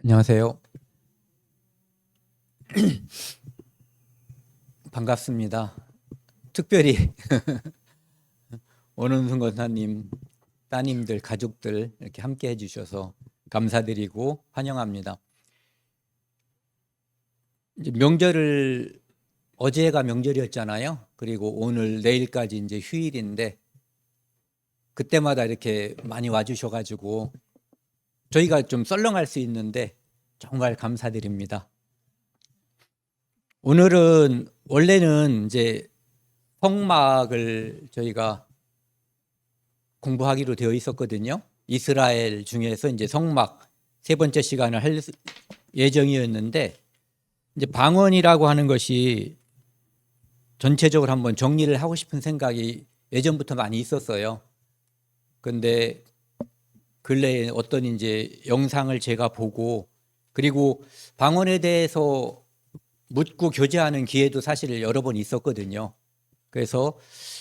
안녕하세요. 반갑습니다. 특별히 원은순 권사님, 따님들, 가족들 이렇게 함께 해주셔서 감사드리고 환영합니다. 이제 명절을 어제가 명절이었잖아요. 그리고 오늘 내일까지 이제 휴일인데 그때마다 이렇게 많이 와주셔가지고 저희가 좀 썰렁할 수 있는데 정말 감사드립니다. 오늘은 원래는 이제 성막을 저희가 공부하기로 되어 있었거든요. 이스라엘 중에서 이제 성막 세 번째 시간을 할 예정이었는데 이제 방언이라고 하는 것이 전체적으로 한번 정리를 하고 싶은 생각이 예전부터 많이 있었어요. 근데 근래에 어떤 이제 영상을 제가 보고 그리고 방언에 대해서 묻고 교제하는 기회도 사실 여러 번 있었거든요. 그래서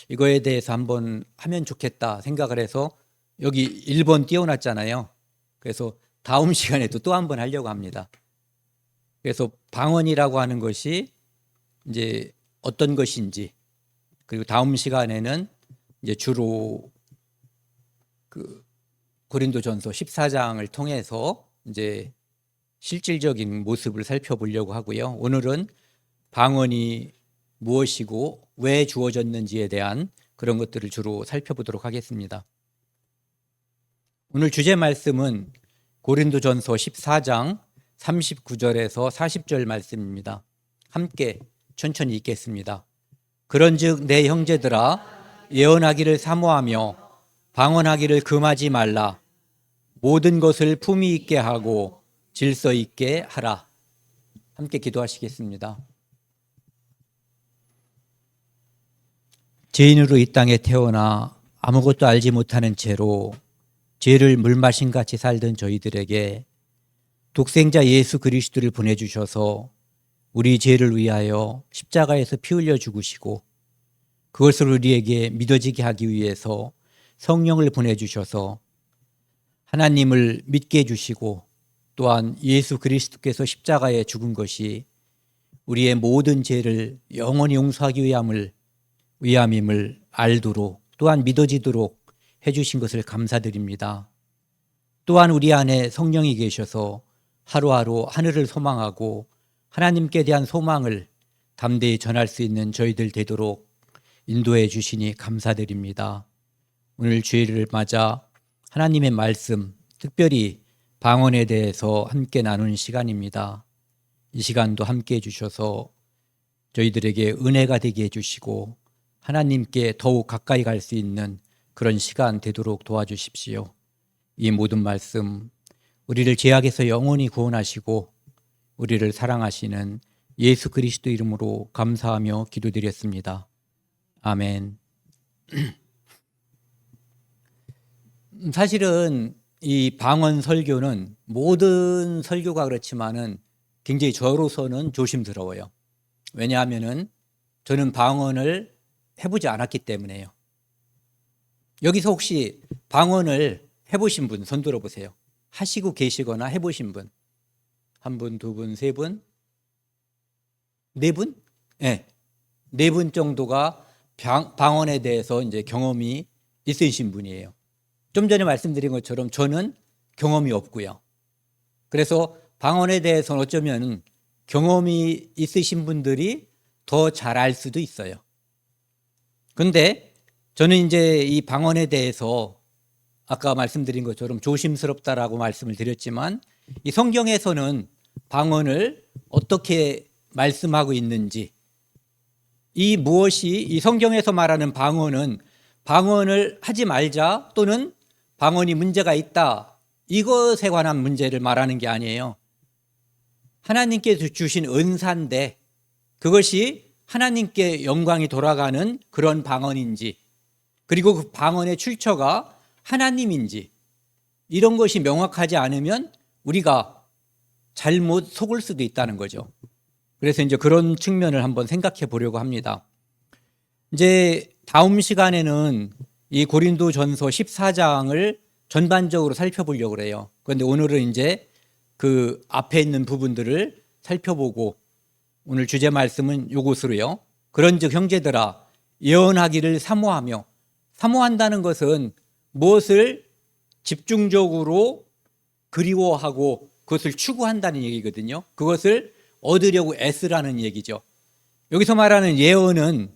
이거에 대해서 한번 하면 좋겠다 생각을 해서 여기 1번 띄워놨잖아요. 그래서 다음 시간에도 또 한번 하려고 합니다. 그래서 방언이라고 하는 것이 이제 어떤 것인지 그리고 다음 시간에는 이제 주로 그 고린도전서 14장을 통해서 이제 실질적인 모습을 살펴보려고 하고요. 오늘은 방언이 무엇이고 왜 주어졌는지에 대한 그런 것들을 주로 살펴보도록 하겠습니다. 오늘 주제 말씀은 고린도전서 14장 39절에서 40절 말씀입니다. 함께 천천히 읽겠습니다. 그런즉 내 형제들아 예언하기를 사모하며 방언하기를 금하지 말라. 모든 것을 품위 있게 하고 질서 있게 하라. 함께 기도하시겠습니다. 죄인으로 이 땅에 태어나 아무것도 알지 못하는 채로 죄를 물마신같이 살던 저희들에게 독생자 예수 그리스도를 보내주셔서 우리 죄를 위하여 십자가에서 피 흘려 죽으시고 그것을 우리에게 믿어지게 하기 위해서 성령을 보내주셔서 하나님을 믿게 해주시고 또한 예수 그리스도께서 십자가에 죽은 것이 우리의 모든 죄를 영원히 용서하기 위함임을 알도록 또한 믿어지도록 해주신 것을 감사드립니다. 또한 우리 안에 성령이 계셔서 하루하루 하늘을 소망하고 하나님께 대한 소망을 담대히 전할 수 있는 저희들 되도록 인도해 주시니 감사드립니다. 오늘 주일을 맞아 하나님의 말씀, 특별히 방언에 대해서 함께 나누는 시간입니다. 이 시간도 함께 해주셔서 저희들에게 은혜가 되게 해주시고 하나님께 더욱 가까이 갈 수 있는 그런 시간 되도록 도와주십시오. 이 모든 말씀 우리를 죄악에서 영원히 구원하시고 우리를 사랑하시는 예수 그리스도 이름으로 감사하며 기도드렸습니다. 아멘. 사실은 이 방언 설교는 모든 설교가 그렇지만은 굉장히 저로서는 조심스러워요. 왜냐하면은 저는 방언을 해보지 않았기 때문에요. 여기서 혹시 방언을 해보신 분 손 들어보세요. 하시고 계시거나 해보신 분. 한 분, 두 분, 세 분, 네 분? 네. 네 분 정도가 방언에 대해서 이제 경험이 있으신 분이에요. 좀 전에 말씀드린 것처럼 저는 경험이 없고요. 그래서 방언에 대해서는 어쩌면 경험이 있으신 분들이 더 잘 알 수도 있어요. 근데 저는 이제 이 방언에 대해서 아까 말씀드린 것처럼 조심스럽다라고 말씀을 드렸지만 이 성경에서는 방언을 어떻게 말씀하고 있는지 이 무엇이 이 성경에서 말하는 방언은 방언을 하지 말자 또는 방언이 문제가 있다 이것에 관한 문제를 말하는 게 아니에요. 하나님께서 주신 은사인데 그것이 하나님께 영광이 돌아가는 그런 방언인지 그리고 그 방언의 출처가 하나님인지 이런 것이 명확하지 않으면 우리가 잘못 속을 수도 있다는 거죠. 그래서 이제 그런 측면을 한번 생각해 보려고 합니다. 이제 다음 시간에는 이 고린도전서 14장을 전반적으로 살펴보려고 그래요. 그런데 오늘은 이제 그 앞에 있는 부분들을 살펴보고 오늘 주제 말씀은 요것으로요. 그런즉 형제들아 예언하기를 사모하며, 사모한다는 것은 무엇을 집중적으로 그리워하고 그것을 추구한다는 얘기거든요. 그것을 얻으려고 애쓰라는 얘기죠. 여기서 말하는 예언은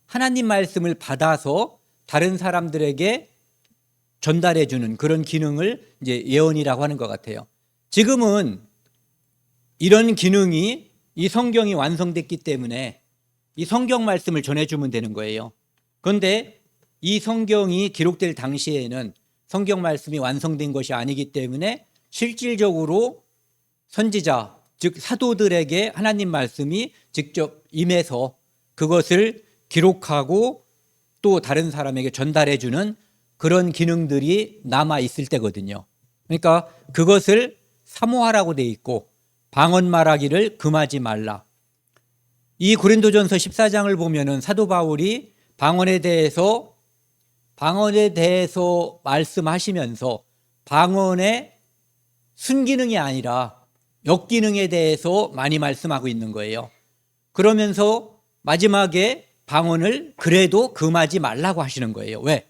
하나님 말씀을 받아서 다른 사람들에게 전달해 주는 그런 기능을 이제 예언이라고 하는 것 같아요. 지금은 이런 기능이 이 성경이 완성됐기 때문에 이 성경 말씀을 전해주면 되는 거예요. 그런데 이 성경이 기록될 당시에는 성경 말씀이 완성된 것이 아니기 때문에 실질적으로 선지자, 즉 사도들에게 하나님 말씀이 직접 임해서 그것을 기록하고 또 다른 사람에게 전달해주는 그런 기능들이 남아 있을 때거든요. 그러니까 그것을 사모하라고 돼 있고 방언 말하기를 금하지 말라. 이 고린도전서 14장을 보면은 사도 바울이 방언에 대해서 말씀하시면서 방언의 순기능이 아니라 역기능에 대해서 많이 말씀하고 있는 거예요. 그러면서 마지막에 방언을 그래도 금하지 말라고 하시는 거예요. 왜?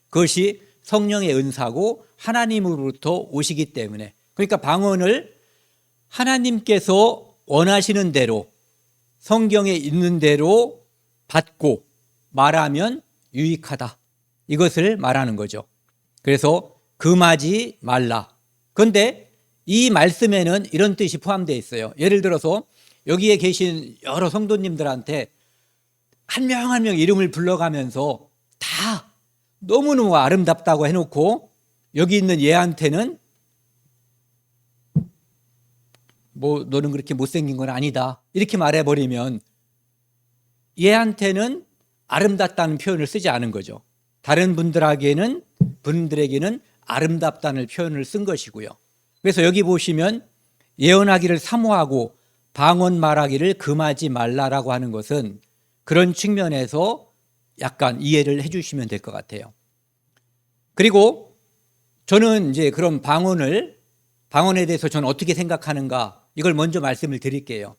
그것이 성령의 은사고 하나님으로부터 오시기 때문에. 그러니까 방언을 하나님께서 원하시는 대로 성경에 있는 대로 받고 말하면 유익하다. 이것을 말하는 거죠. 그래서 금하지 말라. 그런데 이 말씀에는 이런 뜻이 포함되어 있어요. 예를 들어서 여기에 계신 여러 성도님들한테 한 명 한 명 이름을 불러가면서 다 너무너무 아름답다고 해놓고 여기 있는 얘한테는 뭐 너는 그렇게 못생긴 건 아니다 이렇게 말해버리면 얘한테는 아름답다는 표현을 쓰지 않은 거죠. 다른 분들에게는 아름답다는 표현을 쓴 것이고요. 그래서 여기 보시면 예언하기를 사모하고 방언 말하기를 금하지 말라라고 하는 것은 그런 측면에서 약간 이해를 해주시면 될 것 같아요. 그리고 저는 이제 그런 방언에 대해서 저는 어떻게 생각하는가 이걸 먼저 말씀을 드릴게요.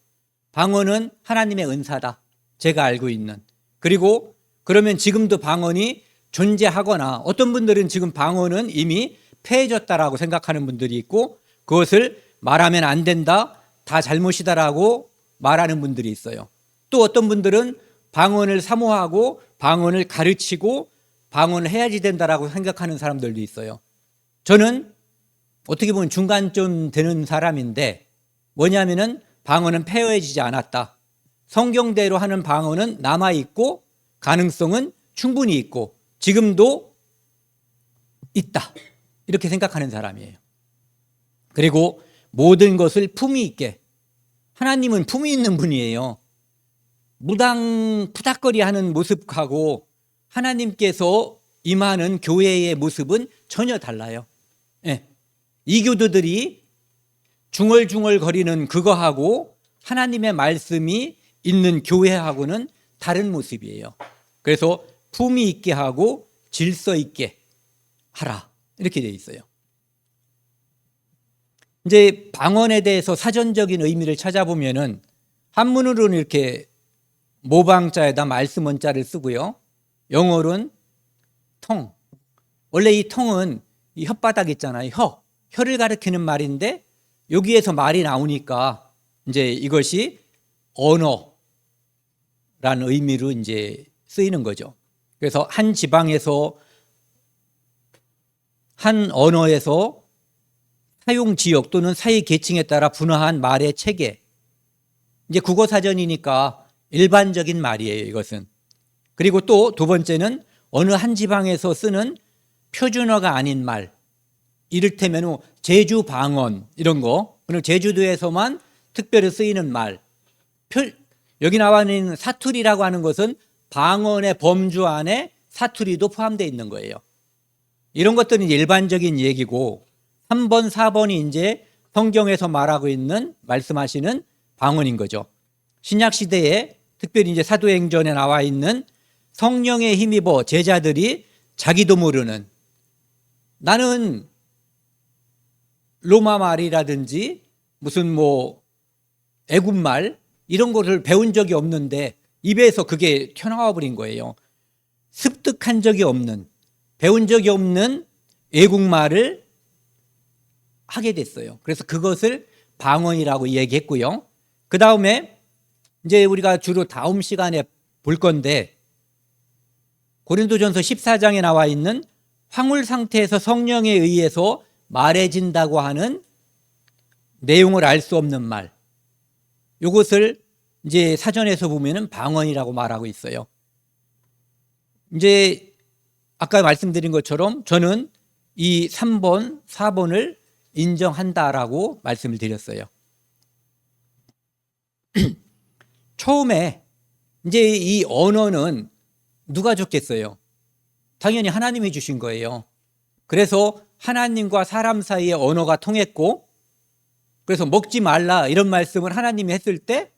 방언은 하나님의 은사다. 제가 알고 있는. 그리고 그러면 지금도 방언이 존재하거나 어떤 분들은 지금 방언은 이미 폐해졌다라고 생각하는 분들이 있고 그것을 말하면 안 된다, 다 잘못이다라고 말하는 분들이 있어요. 또 어떤 분들은 방언을 사모하고 방언을 가르치고 방언을 해야지 된다라고 생각하는 사람들도 있어요. 저는 어떻게 보면 중간쯤 되는 사람인데 뭐냐면은 방언은 폐허해지지 않았다. 성경대로 하는 방언은 남아있고 가능성은 충분히 있고 지금도 있다. 이렇게 생각하는 사람이에요. 그리고 모든 것을 품위 있게. 하나님은 품위 있는 분이에요. 무당 푸닥거리 하는 모습하고 하나님께서 임하는 교회의 모습은 전혀 달라요. 예. 이교도들이 중얼중얼 거리는 그거하고 하나님의 말씀이 있는 교회하고는 다른 모습이에요. 그래서 품위 있게 하고 질서 있게 하라. 이렇게 되어 있어요. 이제 방언에 대해서 사전적인 의미를 찾아보면은 한문으로는 이렇게 모방자에다 말씀 원자를 쓰고요. 영어로는 통. 원래 이 통은 이 혓바닥 있잖아요. 혀를 가리키는 말인데 여기에서 말이 나오니까 이제 이것이 언어라는 의미로 이제 쓰이는 거죠. 그래서 한 지방에서 한 언어에서 사용 지역 또는 사회 계층에 따라 분화한 말의 체계. 이제 국어 사전이니까 일반적인 말이에요, 이것은. 그리고 또 두 번째는 어느 한 지방에서 쓰는 표준어가 아닌 말. 이를테면 제주 방언 이런 거. 그리고 제주도에서만 특별히 쓰이는 말. 여기 나와 있는 사투리라고 하는 것은 방언의 범주 안에 사투리도 포함되어 있는 거예요. 이런 것들은 일반적인 얘기고 3번, 4번이 이제 성경에서 말하고 있는 말씀하시는 방언인 거죠. 신약 시대에 특별히 이제 사도행전에 나와 있는 성령에 힘입어 제자들이 자기도 모르는 나는 로마 말이라든지 무슨 뭐 애국말 이런 거를 배운 적이 없는데 입에서 그게 튀어나와 버린 거예요. 습득한 적이 없는, 배운 적이 없는 애국말을 하게 됐어요. 그래서 그것을 방언이라고 얘기했고요. 그 다음에 이제 우리가 주로 다음 시간에 볼 건데 고린도전서 14장에 나와 있는 황홀 상태에서 성령에 의해서 말해진다고 하는 내용을 알 수 없는 말, 이것을 이제 사전에서 보면은 방언이라고 말하고 있어요. 이제 아까 말씀드린 것처럼 저는 이 3번, 4번을 인정한다라고 말씀을 드렸어요. 처음에 이제 이 언어는 누가 줬겠어요? 당연히 하나님이 주신 거예요. 그래서 하나님과 사람 사이의 언어가 통했고, 그래서 먹지 말라 이런 말씀을 하나님이 했을 때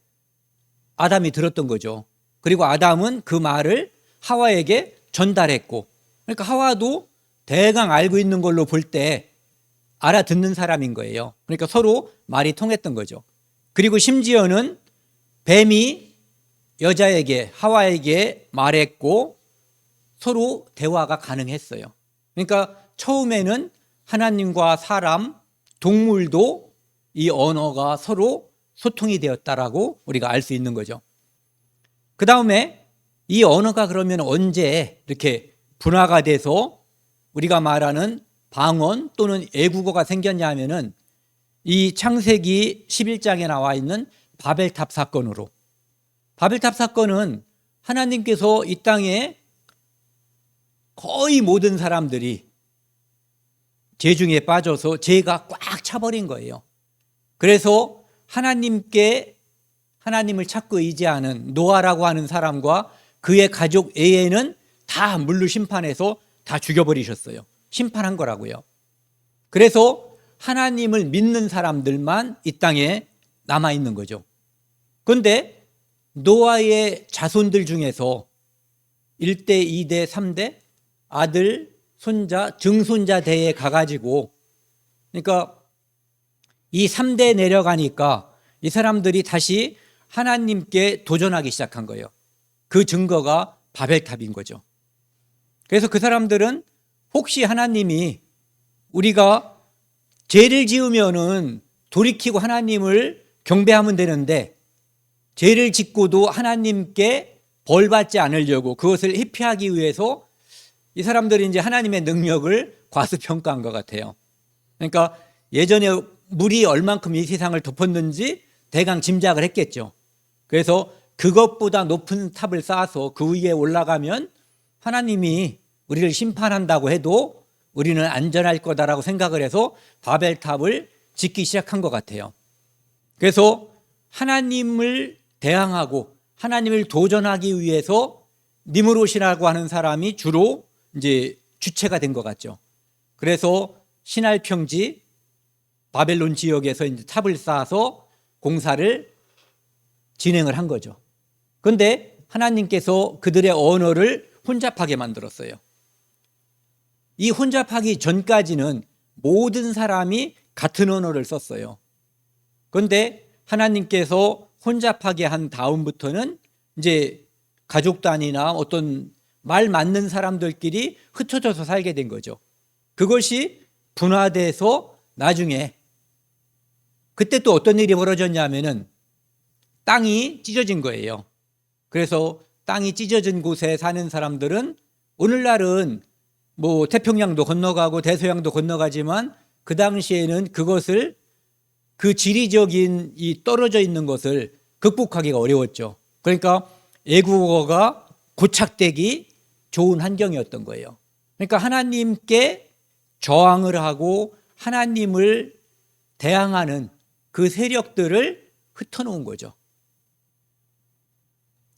아담이 들었던 거죠. 그리고 아담은 그 말을 하와에게 전달했고, 그러니까 하와도 대강 알고 있는 걸로 볼 때 알아듣는 사람인 거예요. 그러니까 서로 말이 통했던 거죠. 그리고 심지어는 뱀이 여자에게, 하와에게 말했고 서로 대화가 가능했어요. 그러니까 처음에는 하나님과 사람, 동물도 이 언어가 서로 소통이 되었다라고 우리가 알 수 있는 거죠. 그 다음에 이 언어가 그러면 언제 이렇게 분화가 돼서 우리가 말하는 방언 또는 애국어가 생겼냐 하면은 이 창세기 11장에 나와 있는 바벨탑 사건으로, 바벨탑 사건은 하나님께서 이 땅에 거의 모든 사람들이 죄 중에 빠져서 죄가 꽉 차버린 거예요. 그래서 하나님을 찾고 의지하는 노아라고 하는 사람과 그의 가족 외에는 다 물로 심판해서 다 죽여버리셨어요. 심판한 거라고요. 그래서 하나님을 믿는 사람들만 이 땅에 남아있는 거죠. 그런데 노아의 자손들 중에서 1대, 2대, 3대 아들, 손자, 증손자 대에 가가지고, 그러니까 이 3대 내려가니까 이 사람들이 다시 하나님께 도전하기 시작한 거예요. 그 증거가 바벨탑인 거죠. 그래서 그 사람들은 혹시 하나님이 우리가 죄를 지으면은 돌이키고 하나님을 경배하면 되는데 죄를 짓고도 하나님께 벌 받지 않으려고 그것을 회피하기 위해서 이 사람들이 이제 하나님의 능력을 과소평가한 것 같아요. 그러니까 예전에 물이 얼만큼 이 세상을 덮었는지 대강 짐작을 했겠죠. 그래서 그것보다 높은 탑을 쌓아서 그 위에 올라가면 하나님이 우리를 심판한다고 해도 우리는 안전할 거다라고 생각을 해서 바벨탑을 짓기 시작한 것 같아요. 그래서 하나님을 대항하고 하나님을 도전하기 위해서 니므롯이라고 하는 사람이 주로 이제 주체가 된 것 같죠. 그래서 신할 평지 바벨론 지역에서 이제 탑을 쌓아서 공사를 진행을 한 거죠. 그런데 하나님께서 그들의 언어를 혼잡하게 만들었어요. 이 혼잡하기 전까지는 모든 사람이 같은 언어를 썼어요. 그런데 하나님께서 혼잡하게 한 다음부터는 이제 가족 단위나 어떤 말 맞는 사람들끼리 흩어져서 살게 된 거죠. 그것이 분화돼서 나중에 그때 또 어떤 일이 벌어졌냐면은 땅이 찢어진 거예요. 그래서 땅이 찢어진 곳에 사는 사람들은 오늘날은 뭐 태평양도 건너가고 대서양도 건너가지만 그 당시에는 그것을 그 지리적인 이 떨어져 있는 것을 극복하기가 어려웠죠. 그러니까 애국어가 고착되기 좋은 환경이었던 거예요. 그러니까 하나님께 저항을 하고 하나님을 대항하는 그 세력들을 흩어놓은 거죠.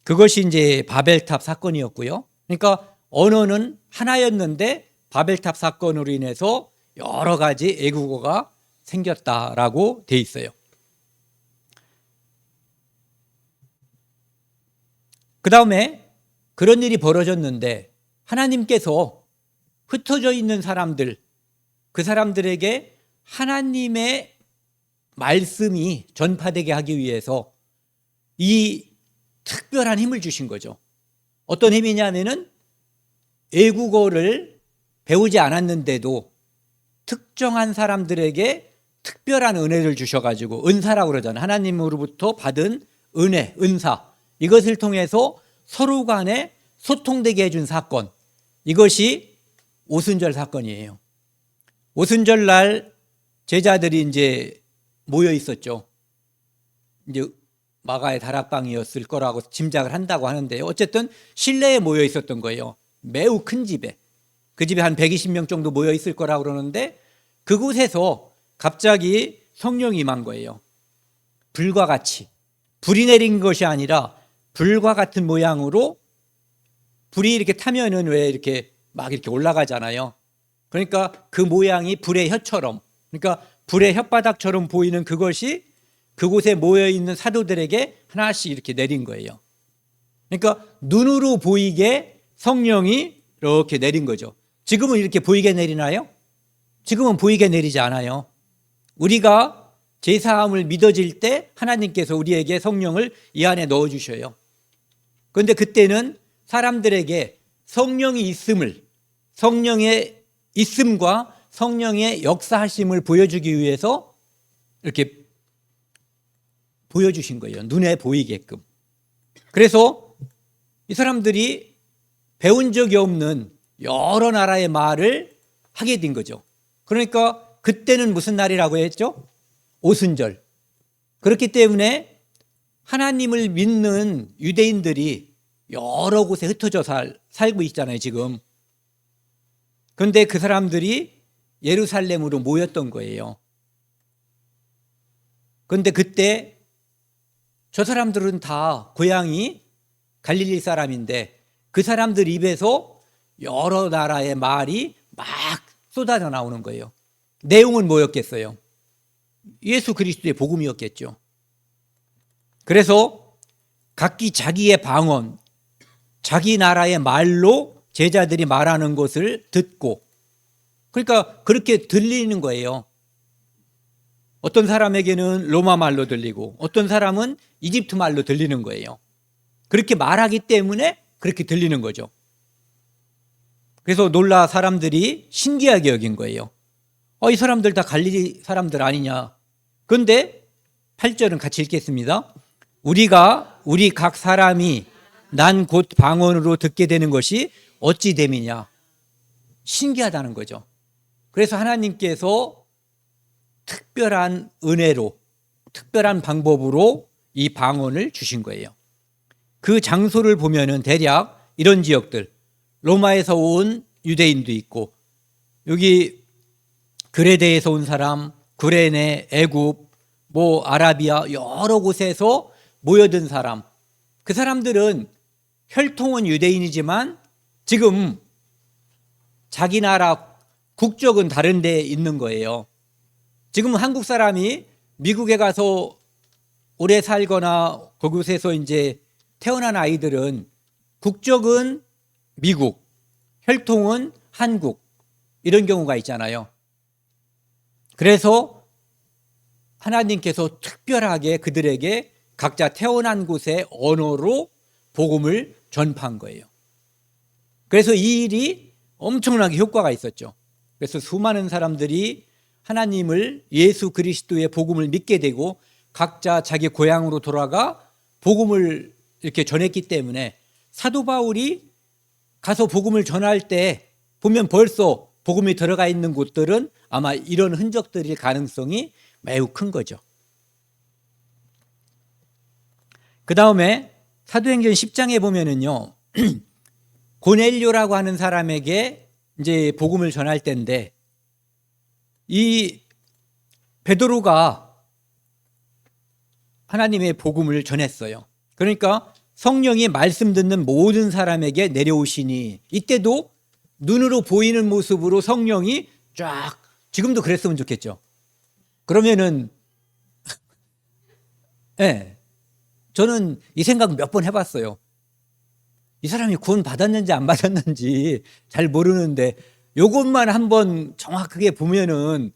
그것이 이제 바벨탑 사건이었고요. 그러니까 언어는 하나였는데 바벨탑 사건으로 인해서 여러 가지 애국어가 생겼다라고 돼 있어요. 그 다음에 그런 일이 벌어졌는데 하나님께서 흩어져 있는 사람들, 그 사람들에게 하나님의 말씀이 전파되게 하기 위해서 이 특별한 힘을 주신 거죠. 어떤 힘이냐면은 외국어를 배우지 않았는데도 특정한 사람들에게 특별한 은혜를 주셔가지고, 은사라고 그러잖아요. 하나님으로부터 받은 은혜, 은사, 이것을 통해서 서로 간에 소통되게 해준 사건, 이것이 오순절 사건이에요. 오순절 날 제자들이 이제 모여 있었죠. 이제 마가의 다락방이었을 거라고 짐작을 한다고 하는데, 어쨌든 실내에 모여 있었던 거예요. 매우 큰 집에. 그 집에 한 120명 정도 모여 있을 거라고 그러는데, 그곳에서 갑자기 성령이 임한 거예요. 불과 같이. 불이 내린 것이 아니라 불과 같은 모양으로, 불이 이렇게 타면은 왜 이렇게 막 이렇게 올라가잖아요. 그러니까 그 모양이 불의 혀처럼, 그러니까 불의 혓바닥처럼 보이는 그것이 그곳에 모여 있는 사도들에게 하나씩 이렇게 내린 거예요. 그러니까 눈으로 보이게 성령이 이렇게 내린 거죠. 지금은 이렇게 보이게 내리나요? 지금은 보이게 내리지 않아요. 우리가 제사함을 믿어질 때 하나님께서 우리에게 성령을 이 안에 넣어주셔요. 그런데 그때는 사람들에게 성령이 있음을, 성령의 있음과 성령의 역사하심을 보여주기 위해서 이렇게 보여주신 거예요. 눈에 보이게끔. 그래서 이 사람들이 배운 적이 없는 여러 나라의 말을 하게 된 거죠. 그러니까 그때는 무슨 날이라고 했죠? 오순절. 그렇기 때문에 하나님을 믿는 유대인들이 여러 곳에 흩어져 살고 있잖아요, 지금. 그런데 그 사람들이 예루살렘으로 모였던 거예요. 그런데 그때 저 사람들은 다 고향이 갈릴리 사람인데 그 사람들 입에서 여러 나라의 말이 막 쏟아져 나오는 거예요. 내용은 뭐였겠어요? 예수 그리스도의 복음이었겠죠. 그래서 각기 자기의 방언, 자기 나라의 말로 제자들이 말하는 것을 듣고, 그러니까 그렇게 들리는 거예요. 어떤 사람에게는 로마 말로 들리고 어떤 사람은 이집트 말로 들리는 거예요. 그렇게 말하기 때문에 그렇게 들리는 거죠. 그래서 놀라 사람들이 신기하게 여긴 거예요. 이 사람들 다 갈릴리 사람들 아니냐. 그런데 8절은 같이 읽겠습니다. 우리 각 사람이 난 곧 방언으로 듣게 되는 것이 어찌 됨이냐. 신기하다는 거죠. 그래서 하나님께서 특별한 은혜로, 특별한 방법으로 이 방언을 주신 거예요. 그 장소를 보면은 대략 이런 지역들, 로마에서 온 유대인도 있고, 여기 그레데에서 온 사람, 구레네, 애굽, 아라비아 여러 곳에서 모여든 사람, 그 사람들은 혈통은 유대인이지만 지금 자기 나라 국적은 다른 데에 있는 거예요. 지금 한국 사람이 미국에 가서 오래 살거나 그곳에서 이제 태어난 아이들은 국적은 미국, 혈통은 한국, 이런 경우가 있잖아요. 그래서 하나님께서 특별하게 그들에게 각자 태어난 곳의 언어로 복음을 전파한 거예요. 그래서 이 일이 엄청나게 효과가 있었죠. 그래서 수많은 사람들이 하나님을, 예수 그리스도의 복음을 믿게 되고 각자 자기 고향으로 돌아가 복음을 이렇게 전했기 때문에 사도 바울이 가서 복음을 전할 때 보면 벌써 복음이 들어가 있는 곳들은 아마 이런 흔적들일 가능성이 매우 큰 거죠. 그 다음에 사도행전 10장에 보면은요, 고넬료라고 하는 사람에게 이제 복음을 전할 때인데, 이 베드로가 하나님의 복음을 전했어요. 그러니까 성령이 말씀 듣는 모든 사람에게 내려오시니, 이때도 눈으로 보이는 모습으로 성령이 쫙, 지금도 그랬으면 좋겠죠. 그러면은 네, 저는 이 생각 몇 번 해봤어요. 이 사람이 구원 받았는지 안 받았는지 잘 모르는데 요것만 한번 정확하게 보면은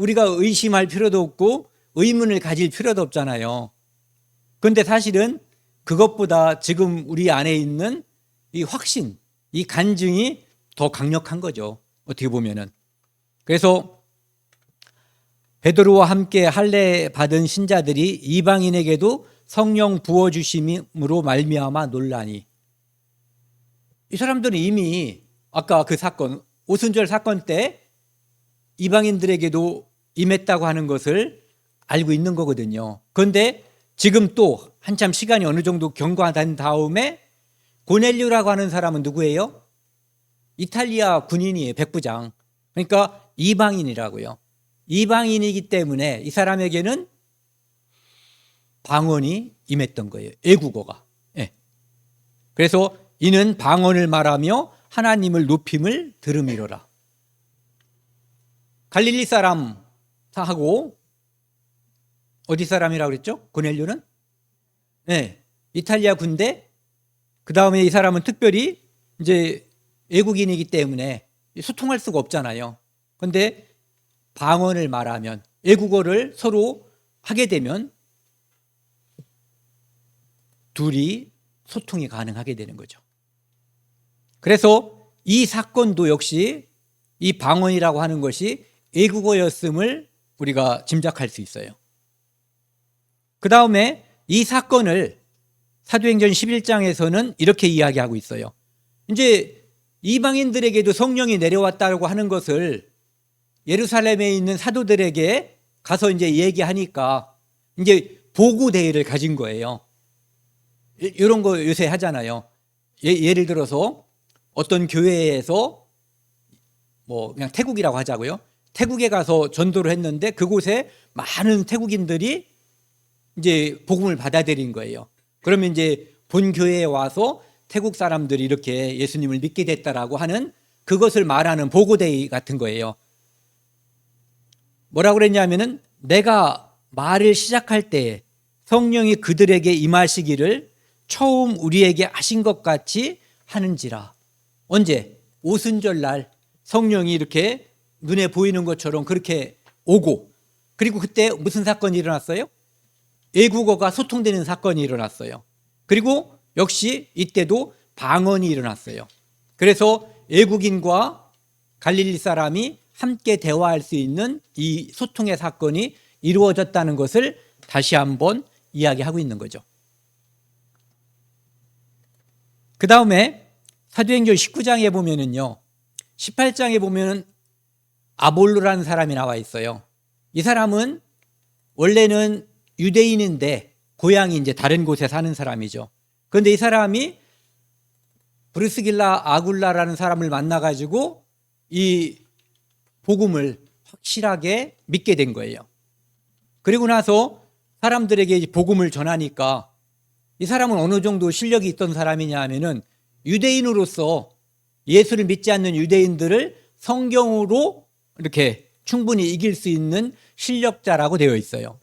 우리가 의심할 필요도 없고 의문을 가질 필요도 없잖아요. 그런데 사실은 그것보다 지금 우리 안에 있는 이 확신, 이 간증이 더 강력한 거죠. 어떻게 보면은. 그래서 베드로와 함께 할례 받은 신자들이 이방인에게도 성령 부어주심으로 말미암아 놀라니. 이 사람들은 이미 아까 그 사건, 오순절 사건 때 이방인들에게도 임했다고 하는 것을 알고 있는 거거든요. 그런데 지금 또 한참 시간이 어느 정도 경과된 다음에 고넬료라고 하는 사람은 누구예요? 이탈리아 군인이에요. 백부장. 그러니까 이방인이라고요. 이방인이기 때문에 이 사람에게는 방언이 임했던 거예요. 애국어가. 예. 그래서 이는 방언을 말하며 하나님을 높임을 들음이로라. 갈릴리 사람하고 어디 사람이라고 그랬죠? 고넬료는? 네. 이탈리아 군대. 그 다음에 이 사람은 특별히 이제 외국인이기 때문에 소통할 수가 없잖아요. 그런데 방언을 말하면 외국어를 서로 하게 되면 둘이 소통이 가능하게 되는 거죠. 그래서 이 사건도 역시 이 방언이라고 하는 것이 외국어였음을 우리가 짐작할 수 있어요. 그 다음에 이 사건을 사도행전 11장에서는 이렇게 이야기하고 있어요. 이제 이방인들에게도 성령이 내려왔다고 하는 것을 예루살렘에 있는 사도들에게 가서 이제 얘기하니까 이제 보고대회를 가진 거예요. 이런 거 요새 하잖아요. 예를 들어서 어떤 교회에서 뭐 그냥 태국이라고 하자고요. 태국에 가서 전도를 했는데 그곳에 많은 태국인들이 이제 복음을 받아들인 거예요. 그러면 이제 본 교회에 와서 태국 사람들이 이렇게 예수님을 믿게 됐다라고 하는 그것을 말하는 보고대회 같은 거예요. 뭐라고 그랬냐면은 내가 말을 시작할 때 성령이 그들에게 임하시기를 처음 우리에게 하신 것 같이 하는지라. 언제? 오순절 날 성령이 이렇게 눈에 보이는 것처럼 그렇게 오고, 그리고 그때 무슨 사건이 일어났어요? 외국어가 소통되는 사건이 일어났어요. 그리고 역시 이때도 방언이 일어났어요. 그래서 외국인과 갈릴리 사람이 함께 대화할 수 있는 이 소통의 사건이 이루어졌다는 것을 다시 한번 이야기하고 있는 거죠. 그 다음에 사도행전 19장에 보면은요, 18장에 보면은 아볼로라는 사람이 나와 있어요. 이 사람은 원래는 유대인인데 고향이 이제 다른 곳에 사는 사람이죠. 그런데 이 사람이 브리스길라 아굴라라는 사람을 만나가지고 이 복음을 확실하게 믿게 된 거예요. 그리고 나서 사람들에게 복음을 전하니까 이 사람은 어느 정도 실력이 있던 사람이냐 하면은 유대인으로서 예수를 믿지 않는 유대인들을 성경으로 이렇게 충분히 이길 수 있는 실력자라고 되어 있어요.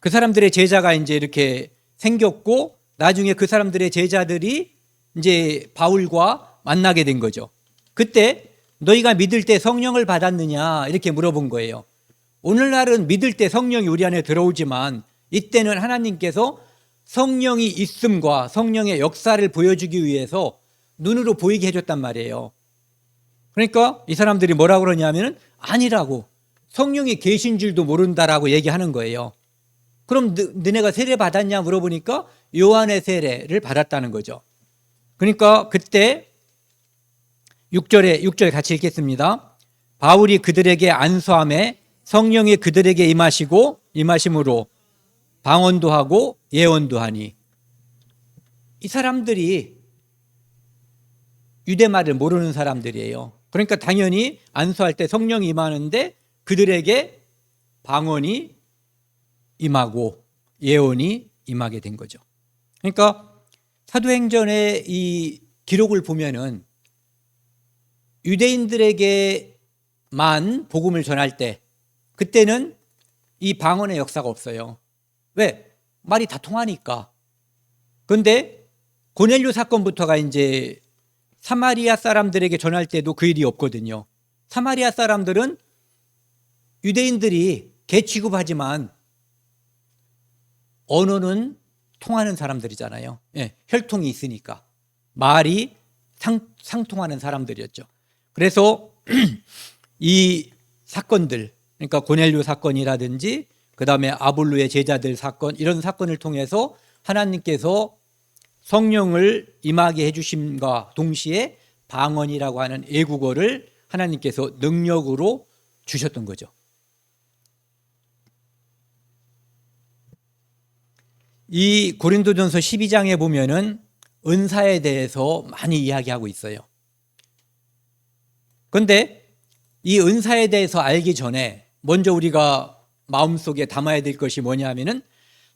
그 사람들의 제자가 이제 이렇게 생겼고 나중에 그 사람들의 제자들이 이제 바울과 만나게 된 거죠. 그때 너희가 믿을 때 성령을 받았느냐 이렇게 물어본 거예요. 오늘날은 믿을 때 성령이 우리 안에 들어오지만 이때는 하나님께서 성령이 있음과 성령의 역사를 보여주기 위해서 눈으로 보이게 해줬단 말이에요. 그러니까 이 사람들이 뭐라고 그러냐면 아니라고, 성령이 계신 줄도 모른다라고 얘기하는 거예요. 그럼 너네가 세례 받았냐 물어보니까 요한의 세례를 받았다는 거죠. 그러니까 그때 6절 같이 읽겠습니다. 바울이 그들에게 안수함에 성령이 그들에게 임하심으로 방언도 하고 예언도 하니. 이 사람들이 유대말을 모르는 사람들이에요. 그러니까 당연히 안수할 때 성령이 임하는데 그들에게 방언이 임하고 예언이 임하게 된 거죠. 그러니까 사도행전의 이 기록을 보면은 유대인들에게만 복음을 전할 때 그때는 이 방언의 역사가 없어요. 왜? 말이 다 통하니까. 그런데 고넬료 사건부터가 이제 사마리아 사람들에게 전할 때도 그 일이 없거든요. 사마리아 사람들은 유대인들이 개 취급하지만 언어는 통하는 사람들이잖아요. 예, 혈통이 있으니까 말이 상통하는 사람들이었죠. 그래서 이 사건들, 그러니까 고넬료 사건이라든지 그 다음에 아볼로의 제자들 사건, 이런 사건을 통해서 하나님께서 성령을 임하게 해주심과 동시에 방언이라고 하는 애국어를 하나님께서 능력으로 주셨던 거죠. 이 고린도전서 12장에 보면은 은사에 대해서 많이 이야기하고 있어요. 그런데 이 은사에 대해서 알기 전에 먼저 우리가 마음속에 담아야 될 것이 뭐냐면은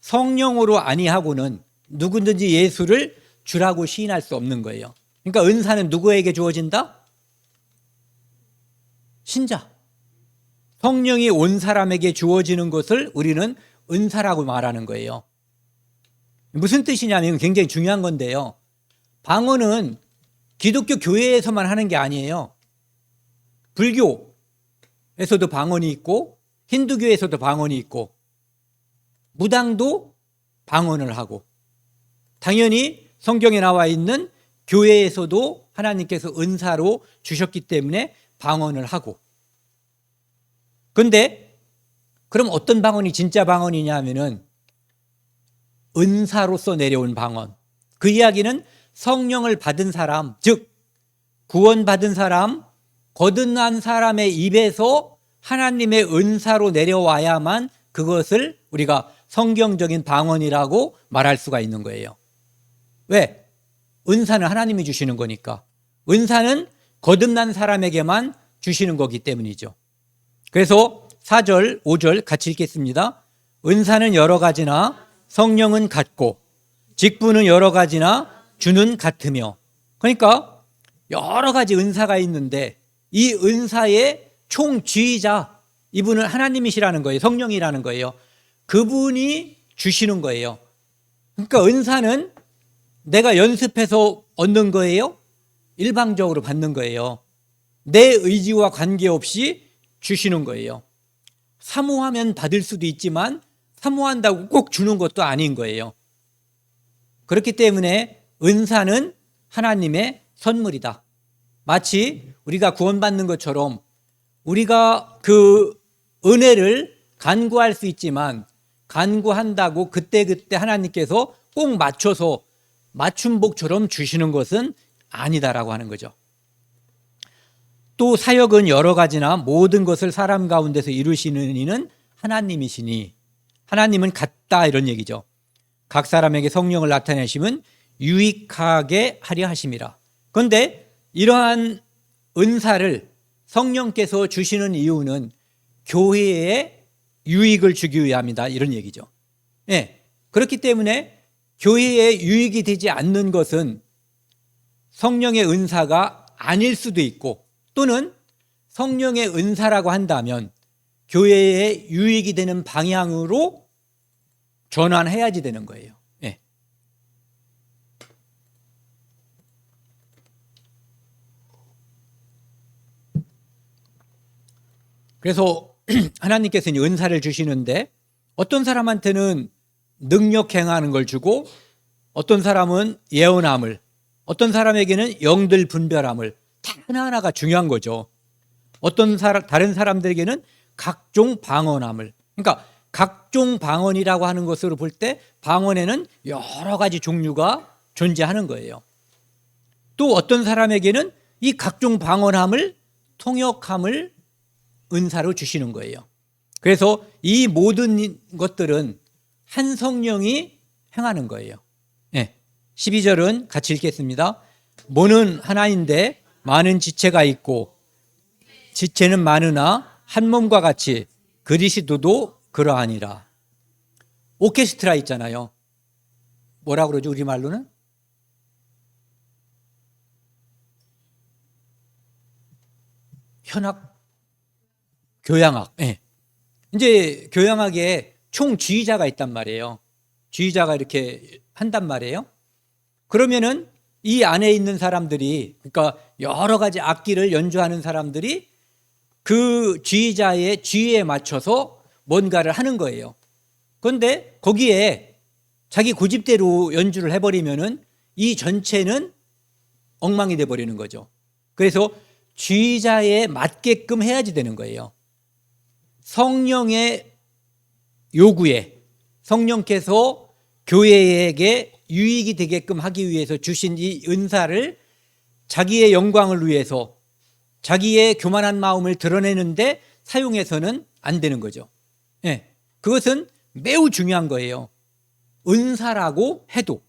성령으로 아니하고는 누구든지 예수를 주라고 시인할 수 없는 거예요. 그러니까 은사는 누구에게 주어진다? 신자. 성령이 온 사람에게 주어지는 것을 우리는 은사라고 말하는 거예요. 무슨 뜻이냐면 굉장히 중요한 건데요. 방언은 기독교 교회에서만 하는 게 아니에요. 불교에서도 방언이 있고 힌두교에서도 방언이 있고 무당도 방언을 하고 당연히 성경에 나와 있는 교회에서도 하나님께서 은사로 주셨기 때문에 방언을 하고 그런데 그럼 어떤 방언이 진짜 방언이냐 하면은 은사로서 내려온 방언. 그 이야기는 성령을 받은 사람, 즉 구원받은 사람, 거듭난 사람의 입에서 하나님의 은사로 내려와야만 그것을 우리가 성경적인 방언이라고 말할 수가 있는 거예요. 왜? 은사는 하나님이 주시는 거니까. 은사는 거듭난 사람에게만 주시는 거기 때문이죠. 그래서 4절, 5절 같이 읽겠습니다. 은사는 여러 가지나 성령은 같고 직분은 여러 가지나 주는 같으며. 그러니까 여러 가지 은사가 있는데 이 은사의 총지휘자, 이분은 하나님이시라는 거예요. 성령이라는 거예요. 그분이 주시는 거예요. 그러니까 은사는 내가 연습해서 얻는 거예요? 일방적으로 받는 거예요. 내 의지와 관계없이 주시는 거예요. 사모하면 받을 수도 있지만 사모한다고 꼭 주는 것도 아닌 거예요. 그렇기 때문에 은사는 하나님의 선물이다. 마치 우리가 구원받는 것처럼 우리가 그 은혜를 간구할 수 있지만 간구한다고 그때그때 하나님께서 꼭 맞춰서 맞춤복처럼 주시는 것은 아니다라고 하는 거죠. 또 사역은 여러 가지나 모든 것을 사람 가운데서 이루시는 이는 하나님이시니 하나님은 같다 이런 얘기죠. 각 사람에게 성령을 나타내심은 유익하게 하려 하심이라. 그런데 이러한 은사를 성령께서 주시는 이유는 교회에 유익을 주기 위함이다 이런 얘기죠. 네, 그렇기 때문에 교회에 유익이 되지 않는 것은 성령의 은사가 아닐 수도 있고 또는 성령의 은사라고 한다면 교회에 유익이 되는 방향으로 전환해야지 되는 거예요. 네. 그래서 하나님께서는 은사를 주시는데 어떤 사람한테는 능력 행하는 걸 주고 어떤 사람은 예언함을, 어떤 사람에게는 영들 분별함을, 다 하나하나가 중요한 거죠. 다른 사람들에게는 각종 방언함을, 그러니까 각종 방언이라고 하는 것으로 볼 때 방언에는 여러 가지 종류가 존재하는 거예요. 또 어떤 사람에게는 이 각종 방언함을, 통역함을 은사로 주시는 거예요. 그래서 이 모든 것들은 한 성령이 행하는 거예요. 네. 12절은 같이 읽겠습니다. 몸은 하나인데 많은 지체가 있고 지체는 많으나 한 몸과 같이 그리스도도 그러하니라. 오케스트라 있잖아요. 뭐라 그러죠 우리말로는? 현악, 교향악. 네. 이제 교향악에 총 지휘자가 있단 말이에요. 지휘자가 이렇게 한단 말이에요. 그러면은 이 안에 있는 사람들이, 그러니까 여러 가지 악기를 연주하는 사람들이 그 지휘자의 지휘에 맞춰서 뭔가를 하는 거예요. 그런데 거기에 자기 고집대로 연주를 해버리면은 이 전체는 엉망이 돼버리는 거죠. 그래서 지휘자에 맞게끔 해야지 되는 거예요. 성령의 요구에, 성령께서 교회에게 유익이 되게끔 하기 위해서 주신 이 은사를 자기의 영광을 위해서 자기의 교만한 마음을 드러내는데 사용해서는 안 되는 거죠. 예, 그것은 매우 중요한 거예요. 은사라고 해도,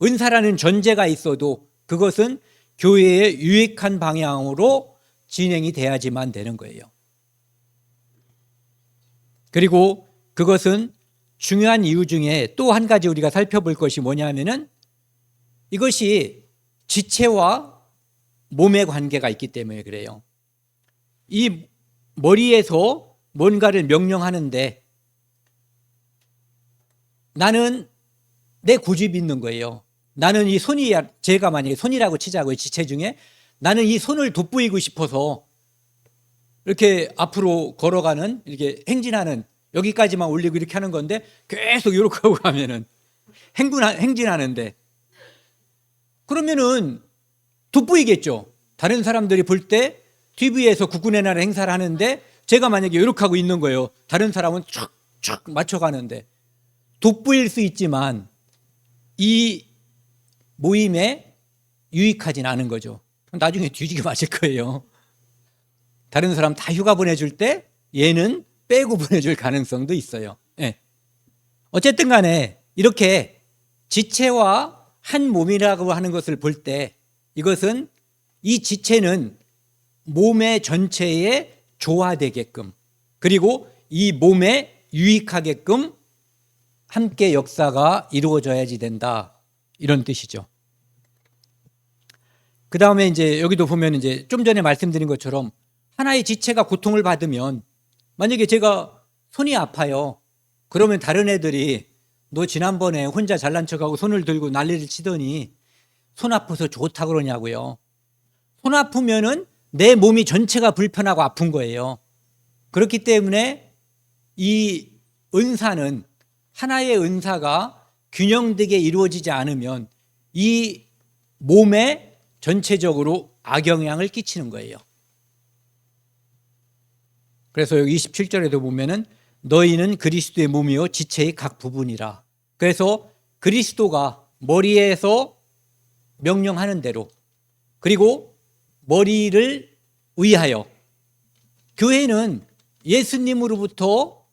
은사라는 전제가 있어도 그것은 교회에 유익한 방향으로 진행이 돼야지만 되는 거예요. 그리고 그것은 중요한 이유 중에 또 한 가지 우리가 살펴볼 것이 뭐냐면은 이것이 지체와 몸의 관계가 있기 때문에 그래요. 이 머리에서 뭔가를 명령하는데 나는 내 고집이 있는 거예요. 나는 이 손이, 제가 만약에 손이라고 치자고요. 지체 중에 나는 이 손을 돋보이고 싶어서 이렇게 앞으로 걸어가는, 이렇게 행진하는, 여기까지만 올리고 이렇게 하는 건데 계속 이렇게 하고 가면은 행진하는데 그러면은 돋보이겠죠. 다른 사람들이 볼 때 TV에서 국군의 날 행사를 하는데 제가 만약에 이렇게 하고 있는 거예요. 다른 사람은 촥촥 맞춰가는데 돋보일 수 있지만 이 모임에 유익하진 않은 거죠. 나중에 뒤지게 맞을 거예요. 다른 사람 다 휴가 보내줄 때 얘는 빼고 보내줄 가능성도 있어요. 네. 어쨌든 간에 이렇게 지체와 한 몸이라고 하는 것을 볼 때 이것은 이 지체는 몸의 전체에 조화되게끔 그리고 이 몸에 유익하게끔 함께 역사가 이루어져야지 된다. 이런 뜻이죠. 그 다음에 이제 여기도 보면 이제 좀 전에 말씀드린 것처럼 하나의 지체가 고통을 받으면 만약에 제가 손이 아파요. 그러면 다른 애들이 너 지난번에 혼자 잘난 척하고 손을 들고 난리를 치더니 손 아파서 좋다 그러냐고요. 손 아프면은 내 몸이 전체가 불편하고 아픈 거예요. 그렇기 때문에 이 은사는 하나의 은사가 균형되게 이루어지지 않으면 이 몸에 전체적으로 악영향을 끼치는 거예요. 그래서 여기 27절에도 보면은 너희는 그리스도의 몸이요 지체의 각 부분이라. 그래서 그리스도가 머리에서 명령하는 대로 그리고 머리를 위하여 교회는 예수님으로부터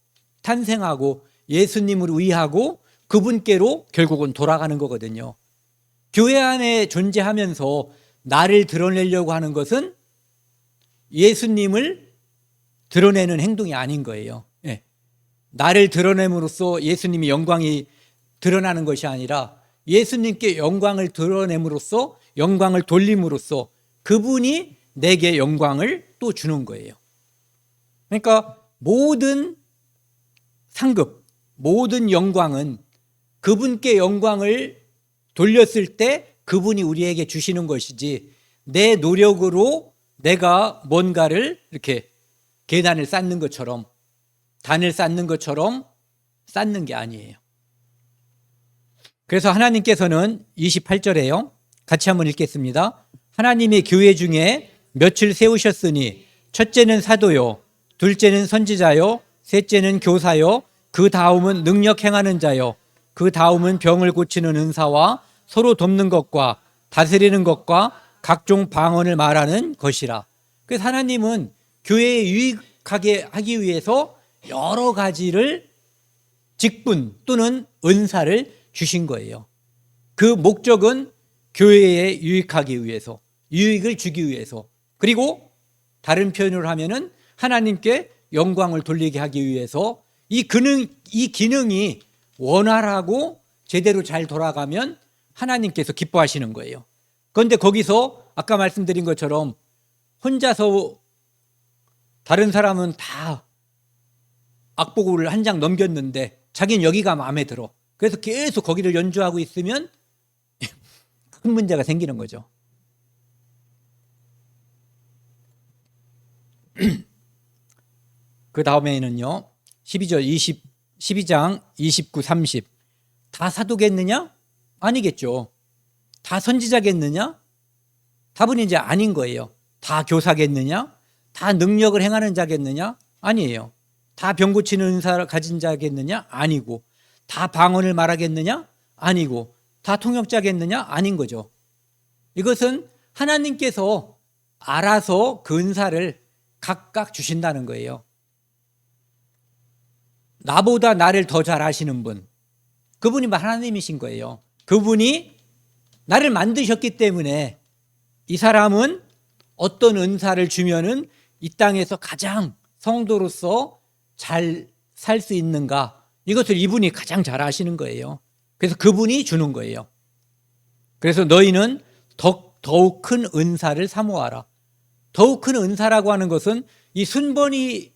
탄생하고 예수님을 위하고 그분께로 결국은 돌아가는 거거든요. 교회 안에 존재하면서 나를 드러내려고 하는 것은 예수님을 드러내는 행동이 아닌 거예요. 예. 나를 드러냄으로써 예수님의 영광이 드러나는 것이 아니라 예수님께 영광을 드러냄으로써 영광을 돌림으로써 그분이 내게 영광을 또 주는 거예요. 그러니까 모든 상급, 모든 영광은 그분께 영광을 돌렸을 때 그분이 우리에게 주시는 것이지 내 노력으로 내가 뭔가를 이렇게 계단을 쌓는 것처럼 단을 쌓는 것처럼 쌓는 게 아니에요. 그래서 하나님께서는 28절에요. 같이 한번 읽겠습니다. 하나님이 교회 중에 몇을 세우셨으니 첫째는 사도요, 둘째는 선지자요, 셋째는 교사요, 그 다음은 능력 행하는 자요, 그 다음은 병을 고치는 은사와 서로 돕는 것과 다스리는 것과 각종 방언을 말하는 것이라. 그래서 하나님은 교회에 유익하게 하기 위해서 여러 가지를 직분 또는 은사를 주신 거예요. 그 목적은 교회에 유익하기 위해서, 유익을 주기 위해서, 그리고 다른 표현으로 하면은 하나님께 영광을 돌리게 하기 위해서 이 기능이 원활하고 제대로 잘 돌아가면 하나님께서 기뻐하시는 거예요. 그런데 거기서 아까 말씀드린 것처럼 혼자서 다른 사람은 다 악보를 한 장 넘겼는데 자기는 여기가 마음에 들어. 그래서 계속 거기를 연주하고 있으면 큰 문제가 생기는 거죠. 그 다음에는요. 12장 29, 30. 다 사도겠느냐? 아니겠죠. 다 선지자겠느냐? 답은 이제 아닌 거예요. 다 교사겠느냐? 다 능력을 행하는 자겠느냐? 아니에요. 다 병 고치는 은사를 가진 자겠느냐? 아니고. 다 방언을 말하겠느냐? 아니고. 다 통역자겠느냐? 아닌 거죠. 이것은 하나님께서 알아서 그 은사를 각각 주신다는 거예요. 나보다 나를 더 잘 아시는 분, 그분이 하나님이신 거예요. 그분이 나를 만드셨기 때문에 이 사람은 어떤 은사를 주면은 이 땅에서 가장 성도로서 잘 살 수 있는가, 이것을 이분이 가장 잘 아시는 거예요. 그래서 그분이 주는 거예요. 그래서 너희는 더욱 큰 은사를 사모하라. 더욱 큰 은사라고 하는 것은 이 순번이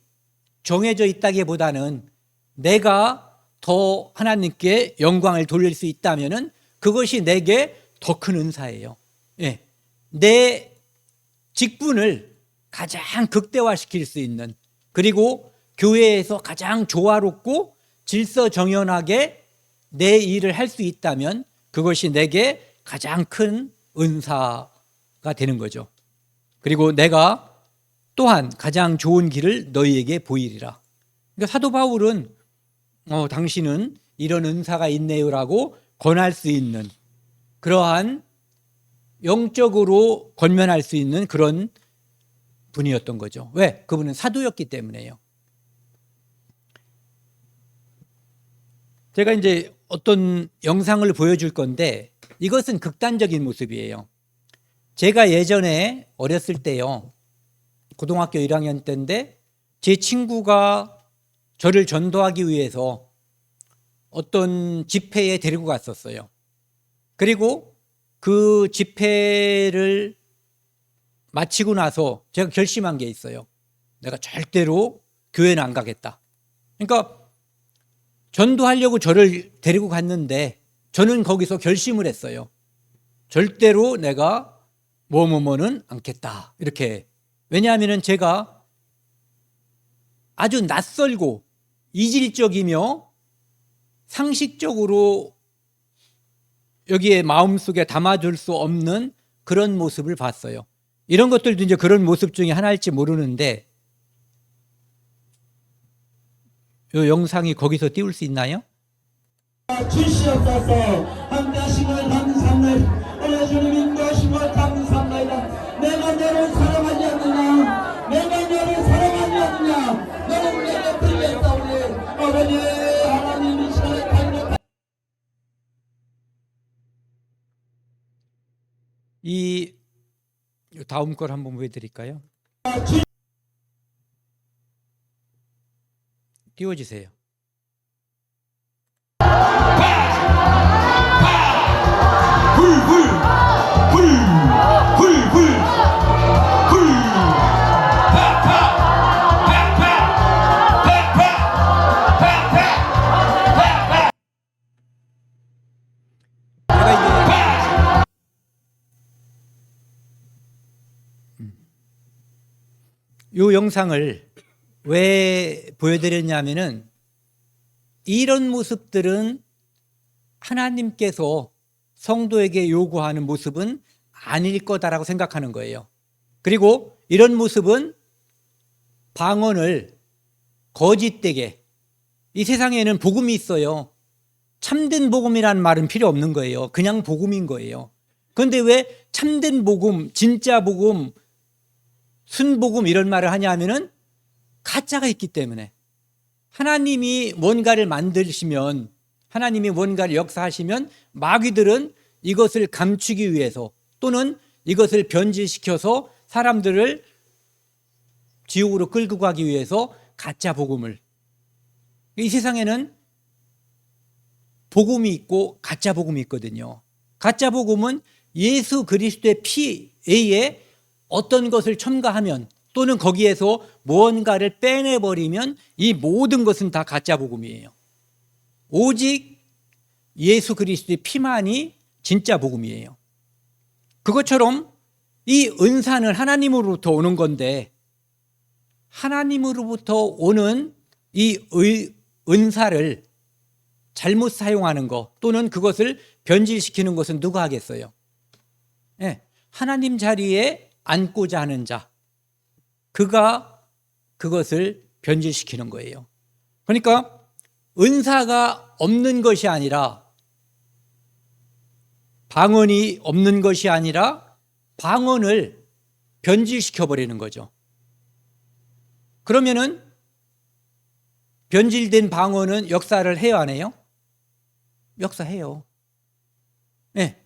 정해져 있다기보다는 내가 더 하나님께 영광을 돌릴 수 있다면은 그것이 내게 더 큰 은사예요. 예. 내 직분을 가장 극대화시킬 수 있는, 그리고 교회에서 가장 조화롭고 질서정연하게 내 일을 할 수 있다면 그것이 내게 가장 큰 은사가 되는 거죠. 그리고 내가 또한 가장 좋은 길을 너희에게 보이리라. 그러니까 사도 바울은 당신은 이런 은사가 있네요라고 권할 수 있는, 그러한 영적으로 권면할 수 있는 그런 분이었던 거죠. 왜? 그분은 사도였기 때문에요. 제가 이제 어떤 영상을 보여줄 건데 이것은 극단적인 모습이에요. 제가 예전에 어렸을 때요, 고등학교 1학년 때인데 제 친구가 저를 전도하기 위해서 어떤 집회에 데리고 갔었어요. 그리고 그 집회를 마치고 나서 제가 결심한 게 있어요. 내가 절대로 교회는 안 가겠다. 그러니까 전도하려고 저를 데리고 갔는데 저는 거기서 결심을 했어요. 절대로 내가 뭐뭐뭐는 않겠다. 이렇게. 왜냐하면 제가 아주 낯설고 이질적이며 상식적으로 여기에 마음속에 담아둘 수 없는 그런 모습을 봤어요. 이런 것들도 이제 그런 모습 중에 하나일지 모르는데, 이 영상이 거기서 띄울 수 있나요? 주시옵소서. 함께하심을 감사합니다. 오늘 주님 인도하심을 감사합니다. 내가 너를 사랑하지 않느냐, 내가 너를 사랑하지 않느냐, 너는 내게 들렸사오니 아버지 하나님 이 시간에 강력한 이 다음 걸 한번 보여드릴까요? 띄워주세요. 이 영상을 왜 보여드렸냐면은 이런 모습들은 하나님께서 성도에게 요구하는 모습은 아닐 거다라고 생각하는 거예요. 그리고 이런 모습은 방언을 거짓되게, 이 세상에는 복음이 있어요. 참된 복음이라는 말은 필요 없는 거예요. 그냥 복음인 거예요. 그런데 왜 참된 복음, 진짜 복음, 순복음 이런 말을 하냐 하면은 가짜가 있기 때문에, 하나님이 뭔가를 만드시면, 하나님이 뭔가를 역사하시면 마귀들은 이것을 감추기 위해서 또는 이것을 변질시켜서 사람들을 지옥으로 끌고 가기 위해서 가짜 복음을, 이 세상에는 복음이 있고 가짜 복음이 있거든요. 가짜 복음은 예수 그리스도의 피에 어떤 것을 첨가하면 또는 거기에서 무언가를 빼내버리면 이 모든 것은 다 가짜 복음이에요. 오직 예수 그리스도의 피만이 진짜 복음이에요. 그것처럼 이 은사는 하나님으로부터 오는 건데 하나님으로부터 오는 이 은사를 잘못 사용하는 것 또는 그것을 변질시키는 것은 누가 하겠어요? 네, 하나님 자리에 앉고자 하는 자, 그가 그것을 변질시키는 거예요. 그러니까 은사가 없는 것이 아니라, 방언이 없는 것이 아니라 방언을 변질시켜버리는 거죠. 그러면은 변질된 방언은 역사를 해요, 안 해요? 역사해요. 네.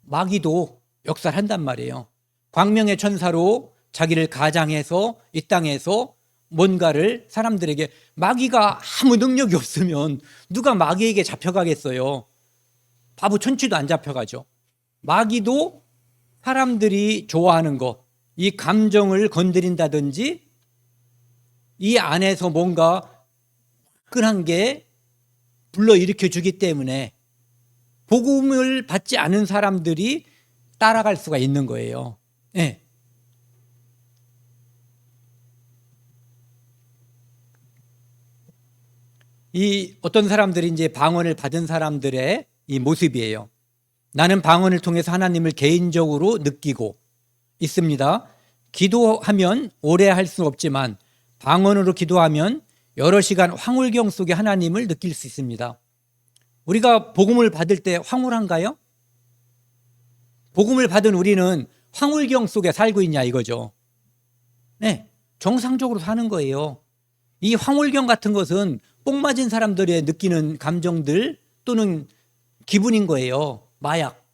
마귀도 역사를 한단 말이에요. 광명의 천사로 자기를 가장해서 이 땅에서 뭔가를 사람들에게, 마귀가 아무 능력이 없으면 누가 마귀에게 잡혀가겠어요? 바보 천치도 안 잡혀가죠. 마귀도 사람들이 좋아하는 것, 이 감정을 건드린다든지 이 안에서 뭔가 화끈한 게 불러일으켜 주기 때문에 복음을 받지 않은 사람들이 따라갈 수가 있는 거예요. 네. 이 어떤 사람들이 이제 방언을 받은 사람들의 이 모습이에요. 나는 방언을 통해서 하나님을 개인적으로 느끼고 있습니다. 기도하면 오래 할 수 없지만 방언으로 기도하면 여러 시간 황홀경 속에 하나님을 느낄 수 있습니다. 우리가 복음을 받을 때 황홀한가요? 복음을 받은 우리는 황홀경 속에 살고 있냐 이거죠. 네, 정상적으로 사는 거예요. 이 황홀경 같은 것은 뽕 맞은 사람들의 느끼는 감정들 또는 기분인 거예요. 마약.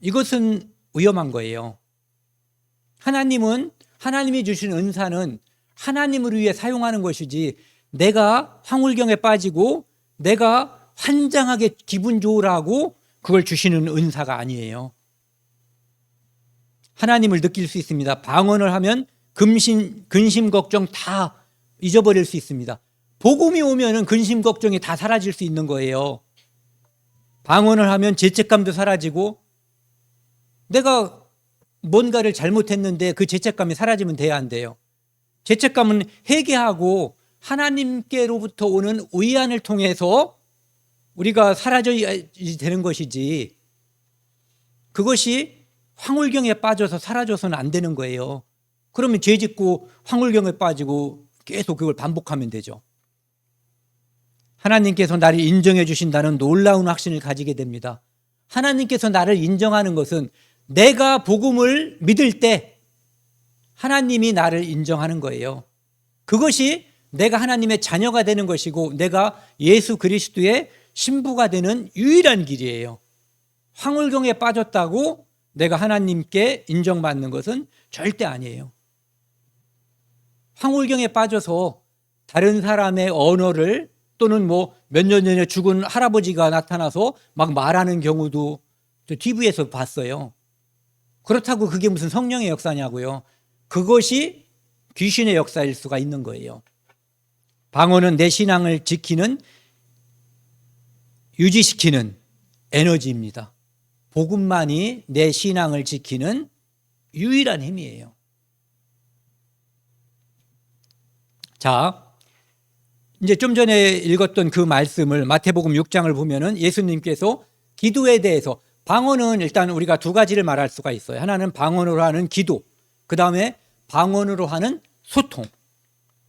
이것은 위험한 거예요. 하나님이 주신 은사는 하나님을 위해 사용하는 것이지, 내가 황홀경에 빠지고 내가 환장하게 기분 좋으라고 그걸 주시는 은사가 아니에요. 하나님을 느낄 수 있습니다. 방언을 하면 근심 걱정 다 잊어버릴 수 있습니다. 복음이 오면은 근심 걱정이 다 사라질 수 있는 거예요. 방언을 하면 죄책감도 사라지고, 내가 뭔가를 잘못했는데 그 죄책감이 사라지면 돼야 안 돼요. 죄책감은 회개하고 하나님께로부터 오는 의안을 통해서 우리가 사라져야 되는 것이지, 그것이 황홀경에 빠져서 사라져서는 안 되는 거예요. 그러면 죄 짓고 황홀경에 빠지고 계속 그걸 반복하면 되죠. 하나님께서 나를 인정해 주신다는 놀라운 확신을 가지게 됩니다. 하나님께서 나를 인정하는 것은 내가 복음을 믿을 때 하나님이 나를 인정하는 거예요. 그것이 내가 하나님의 자녀가 되는 것이고 내가 예수 그리스도의 신부가 되는 유일한 길이에요. 황홀경에 빠졌다고 내가 하나님께 인정받는 것은 절대 아니에요. 황홀경에 빠져서 다른 사람의 언어를 또는 뭐 몇 년 전에 죽은 할아버지가 나타나서 막 말하는 경우도 TV에서 봤어요. 그렇다고 그게 무슨 성령의 역사냐고요. 그것이 귀신의 역사일 수가 있는 거예요. 방언은 내 신앙을 지키는, 유지시키는 에너지입니다. 복음만이 내 신앙을 지키는 유일한 힘이에요. 자, 이제 좀 전에 읽었던 그 말씀을 마태복음 6장을 보면은 예수님께서 기도에 대해서, 방언은 일단 우리가 두 가지를 말할 수가 있어요. 하나는 방언으로 하는 기도, 그 다음에 방언으로 하는 소통.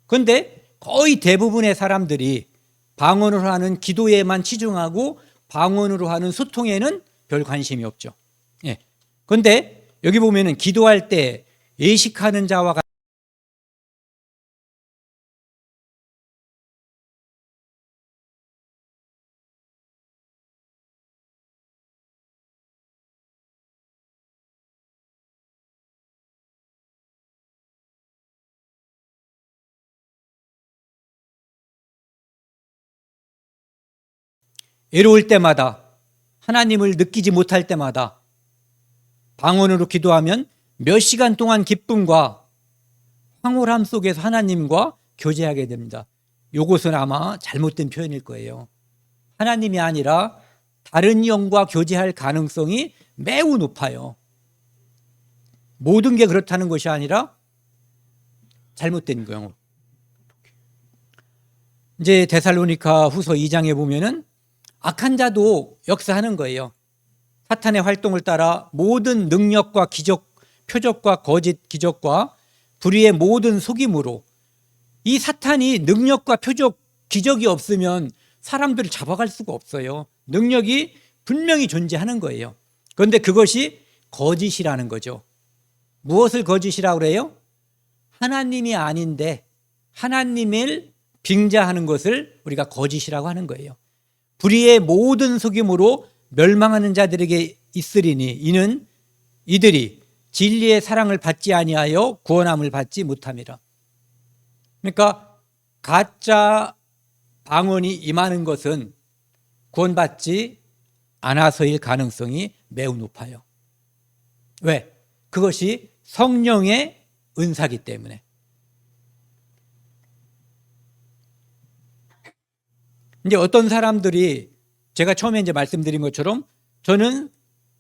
그런데 거의 대부분의 사람들이 방언으로 하는 기도에만 치중하고 방언으로 하는 소통에는 별 관심이 없죠. 예. 그런데 여기 보면은 기도할 때 예식하는 자와 같이 외로울 때마다, 하나님을 느끼지 못할 때마다 방언으로 기도하면 몇 시간 동안 기쁨과 황홀함 속에서 하나님과 교제하게 됩니다. 이것은 아마 잘못된 표현일 거예요. 하나님이 아니라 다른 영과 교제할 가능성이 매우 높아요. 모든 게 그렇다는 것이 아니라 잘못된 경우. 이제 데살로니가 후서 2장에 보면은 악한 자도 역사하는 거예요. 사탄의 활동을 따라 모든 능력과 기적, 표적과 거짓 기적과 불의의 모든 속임으로, 이 사탄이 능력과 표적, 기적이 없으면 사람들을 잡아갈 수가 없어요. 능력이 분명히 존재하는 거예요. 그런데 그것이 거짓이라는 거죠. 무엇을 거짓이라고 그래요? 하나님이 아닌데 하나님을 빙자하는 것을 우리가 거짓이라고 하는 거예요. 불의의 모든 속임으로 멸망하는 자들에게 있으리니 이는 이들이 진리의 사랑을 받지 아니하여 구원함을 받지 못함이라. 그러니까 가짜 방언이 임하는 것은 구원받지 않아서일 가능성이 매우 높아요. 왜? 그것이 성령의 은사기 때문에. 이제 어떤 사람들이 제가 처음에 이제 말씀드린 것처럼 저는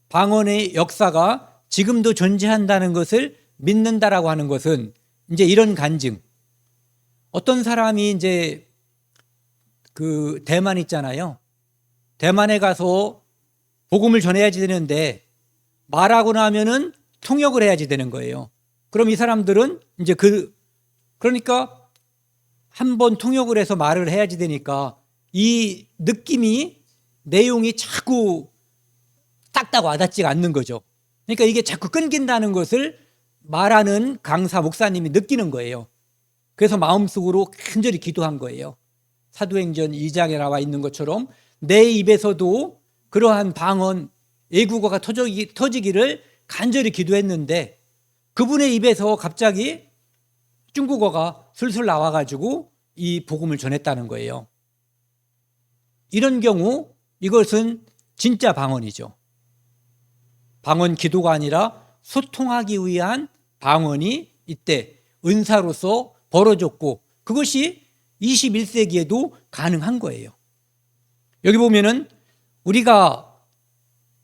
방언의 역사가 지금도 존재한다는 것을 믿는다라고 하는 것은 이제 이런 간증. 어떤 사람이 이제 그 대만 있잖아요. 대만에 가서 복음을 전해야지 되는데 말하고 나면은 통역을 해야지 되는 거예요. 그럼 이 사람들은 이제 그러니까 한 번 통역을 해서 말을 해야지 되니까 이 느낌이 내용이 자꾸 딱딱 와닿지가 않는 거죠. 그러니까 이게 자꾸 끊긴다는 것을 말하는 강사 목사님이 느끼는 거예요. 그래서 마음속으로 간절히 기도한 거예요. 사도행전 2장에 나와 있는 것처럼 내 입에서도 그러한 방언, 애국어가 터지기를 간절히 기도했는데 그분의 입에서 갑자기 중국어가 술술 나와가지고 이 복음을 전했다는 거예요. 이런 경우 이것은 진짜 방언이죠. 방언 기도가 아니라 소통하기 위한 방언이 이때 은사로서 벌어졌고 그것이 21세기에도 가능한 거예요. 여기 보면은 우리가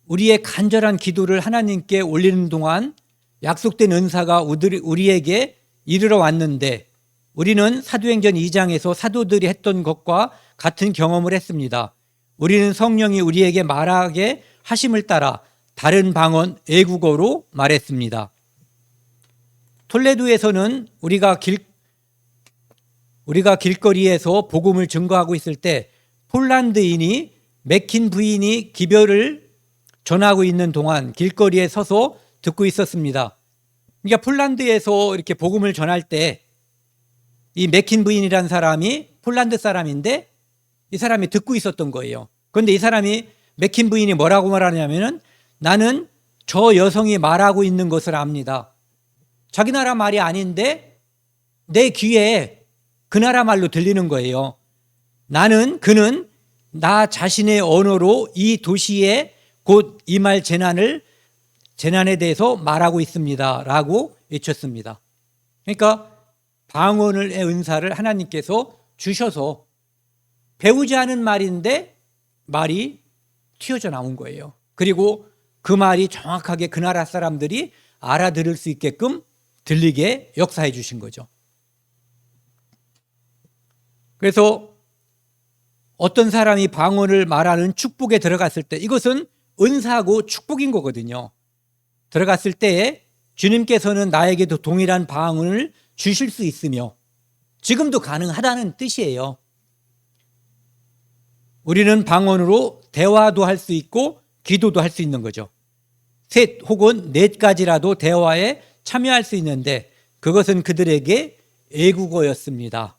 우리의 간절한 기도를 하나님께 올리는 동안 약속된 은사가 우리에게 이르러 왔는데 우리는 사도행전 2장에서 사도들이 했던 것과 같은 경험을 했습니다. 우리는 성령이 우리에게 말하게 하심을 따라 다른 방언 애국어로 말했습니다. 톨레도에서는 우리가 길거리에서 복음을 증거하고 있을 때 폴란드인이 맥힌 부인이 기별을 전하고 있는 동안 길거리에 서서 듣고 있었습니다. 그러니까 폴란드에서 이렇게 복음을 전할 때 이 맥힌 부인이라는 사람이 폴란드 사람인데 이 사람이 듣고 있었던 거예요. 그런데 이 사람이 맥힌 부인이 뭐라고 말하냐면은 나는 저 여성이 말하고 있는 것을 압니다. 자기 나라 말이 아닌데 내 귀에 그 나라 말로 들리는 거예요. 그는 나 자신의 언어로 이 도시에 곧 임할 재난에 대해서 말하고 있습니다. 라고 외쳤습니다. 그러니까 방언의 은사를 하나님께서 주셔서 배우지 않은 말인데 말이 튀어져 나온 거예요. 그리고 그 말이 정확하게 그 나라 사람들이 알아들을 수 있게끔 들리게 역사해 주신 거죠. 그래서 어떤 사람이 방언을 말하는 축복에 들어갔을 때 이것은 은사고 축복인 거거든요. 들어갔을 때에 주님께서는 나에게도 동일한 방언을 주실 수 있으며 지금도 가능하다는 뜻이에요. 우리는 방언으로 대화도 할 수 있고 기도도 할 수 있는 거죠. 3 혹은 4가지라도 대화에 참여할 수 있는데 그것은 그들에게 애국어였습니다.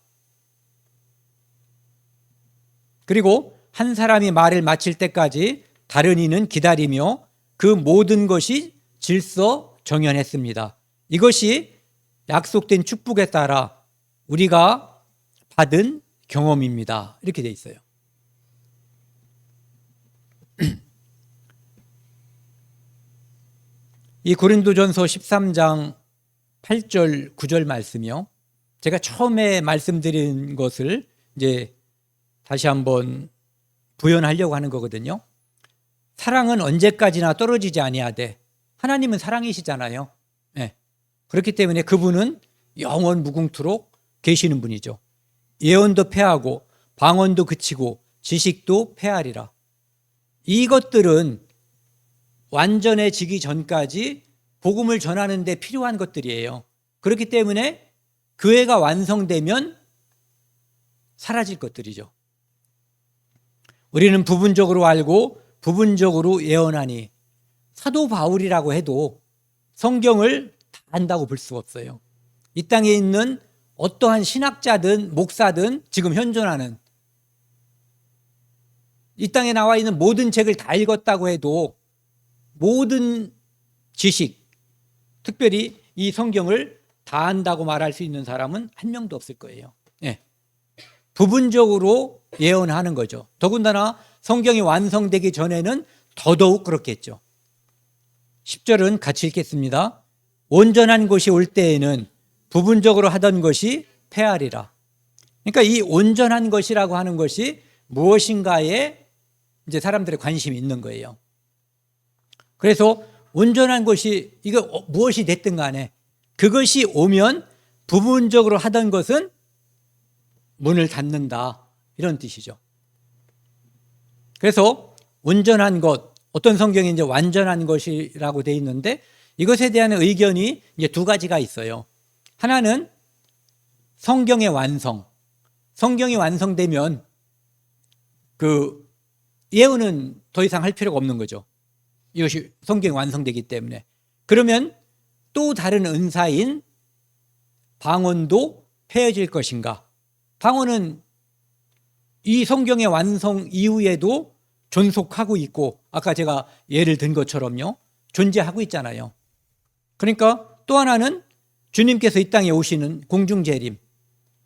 그리고 한 사람이 말을 마칠 때까지 다른 이는 기다리며 그 모든 것이 질서 정연했습니다. 이것이 약속된 축복에 따라 우리가 받은 경험입니다. 이렇게 돼 있어요. 이 고린도전서 13장 8절 9절 말씀이요. 제가 처음에 말씀드린 것을 이제 다시 한번 부연하려고 하는 거거든요. 사랑은 언제까지나 떨어지지 아니하되 하나님은 사랑이시잖아요. 네. 그렇기 때문에 그분은 영원 무궁토록 계시는 분이죠. 예언도 패하고 방언도 그치고 지식도 패하리라. 이것들은 완전해지기 전까지 복음을 전하는 데 필요한 것들이에요. 그렇기 때문에 교회가 완성되면 사라질 것들이죠. 우리는 부분적으로 알고 부분적으로 예언하니, 사도 바울이라고 해도 성경을 다 안다고 볼 수 없어요. 이 땅에 있는 어떠한 신학자든 목사든 지금 현존하는 이 땅에 나와 있는 모든 책을 다 읽었다고 해도 모든 지식, 특별히 이 성경을 다 안다고 말할 수 있는 사람은 한 명도 없을 거예요. 예. 부분적으로 예언하는 거죠. 더군다나 성경이 완성되기 전에는 더더욱 그렇겠죠. 10절은 같이 읽겠습니다. 온전한 것이 올 때에는 부분적으로 하던 것이 패하리라. 그러니까 이 온전한 것이라고 하는 것이 무엇인가에 이제 사람들의 관심이 있는 거예요. 그래서 온전한 것이 이거 무엇이 됐든 간에 그것이 오면 부분적으로 하던 것은 문을 닫는다, 이런 뜻이죠. 그래서 온전한 것, 어떤 성경에 이제 완전한 것이라고 되어 있는데 이것에 대한 의견이 이제 두 가지가 있어요. 하나는 성경의 완성. 성경이 완성되면 그 예언은 더 이상 할 필요가 없는 거죠. 이것이 성경이 완성되기 때문에. 그러면 또 다른 은사인 방언도 폐해질 것인가? 방언은 이 성경의 완성 이후에도 존속하고 있고, 아까 제가 예를 든 것처럼요, 존재하고 있잖아요. 그러니까 또 하나는 주님께서 이 땅에 오시는 공중재림,